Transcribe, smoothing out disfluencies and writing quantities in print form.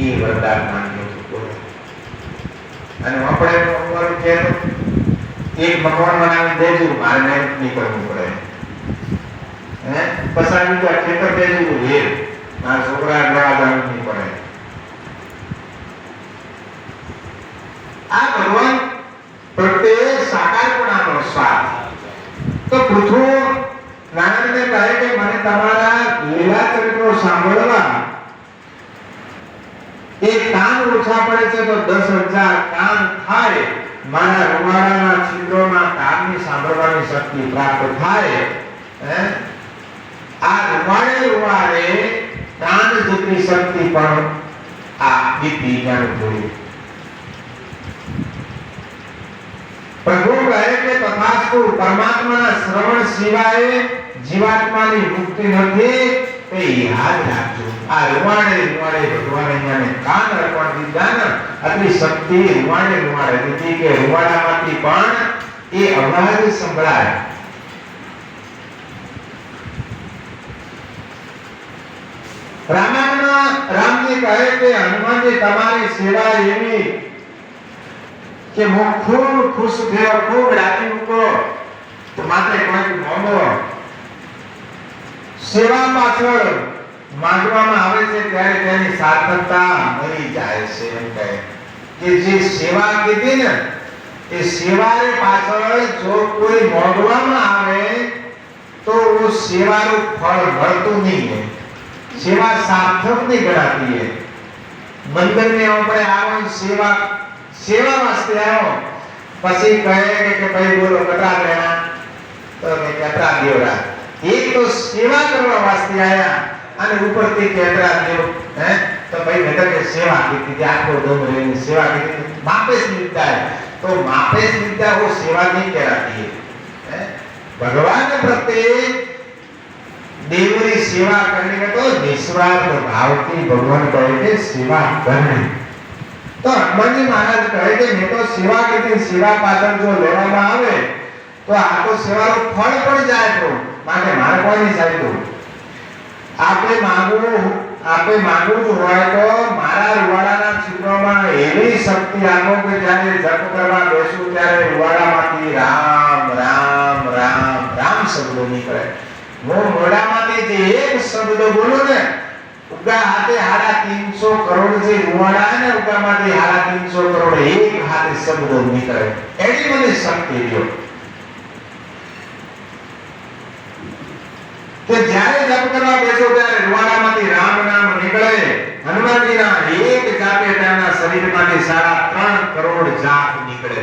એ વરદાન માંગ્યું હતું બોલો. અને આપણે ઉંમર કે એક મકાન બનાવી દેજો, મારે મહેનત નહીં કરવું પડે. પસાડી તો ખેતર દેજો હે, મારા છોકરા લેવા જવું નહીં પડે. આ ભગવાન પ્રત્યે સાકારપણાનો સ્વાદ. તો પૃથ્વી નારાયણને કહે કે મને તમારા લીલા ચરિત્રો સાંભળવા એક કાન ઓછા પડે છે તો 10,000 કાન થાય, મારા રૂવાડાના છિદ્રોના કાનની સાંભળવાની શક્તિ પ્રાપ્ત થાય. આ રૂવાડે કાન જેટલી શક્તિ પણ આ દીપી જ્ઞાન જોયું. પ્રભુ કહે કે તથાસ્તુ, પરમાત્માના શ્રવણ સિવાય જીવાત્માની મુક્તિ નથી, તે યાદ રાખજો. આ રૂવાડે ભગવાન અહીંયાને કાન અર્પણ દીધા ને, આટલી શક્તિ રૂવાડે દીધી કે રૂવાડામાંથી પણ એ અવાજ સંભળાય. રામાયણમાં રામજી કહે કે હનુમાનજી તમારી સેવા એવી કે હું ખૂબ ખુશ થયો, ખૂબ રાજી મૂકો, તો માત્ર કોઈ મોંઘો સેવા પાછળ માંગવામાં આવે છે ત્યારે તેની સાર્થકતા મળી જાય છે. એમ કહે કે જે સેવા કીધી ને એ સેવાને પાછળ જો કોઈ માંગવામાં આવે તો સેવાનું ફળ મળતું નહીં, સેવા સાર્થક નહીં ગણાતી. મંદિરને આપણે આવો સેવા વાસ્તે આવો, પછી કહે કે ભાઈ બોલો કટરા લેણા, તો મેં કટરા દેવરા. એક તો સેવા કરવા વાસ્તે આયા અને ઉપરથી કટરા દેવ, તો ભાઈ મેં કે સેવા કીધી, આખો દમ રહીને સેવા કીધી, માપે જ મિલતા है, तो मापे જ મિલતા वो सेवा नहीं कहलाती है. भगवान प्रत्येक देवरी सेवा करने का तो निस्वार्थ भाव की भगवान कहे के सेवा करनी. तो हनुमान जी महाराज कहे કે મેં તો સેવા કીધી, સેવા પાછળ જો લેવામાં આવે તો આ તો સેવાનું ફળ પણ જાય, તો માટે મારે કોઈ ચાલતું. આપણે માંગવું હોય તો મારા રૂવાડાના છિદ્રોમાં એવી શક્તિ આપો કે જ્યારે જપ કરવા બેસું ત્યારે રૂવાડામાંથી રામ રામ રામ રામ શબ્દો નીકળે. હું મોઢામાંથી જે એક શબ્દ બોલું ને, ઉગા હાથે 350 કરોડ જે રૂવાડા ને ઉગામાંથી 350 કરોડ એક હાથે શબ્દો નીકળે. એની મને શક્તિ રહ્યો કે જ્યારે જપ કરવા બેસો ત્યારે રૂવાડામાંથી રામ નામ નીકળે. હનુમાનજીના એક જાપે તેમના શરીરમાંથી 3.5 કરોડ જાપ નીકળે.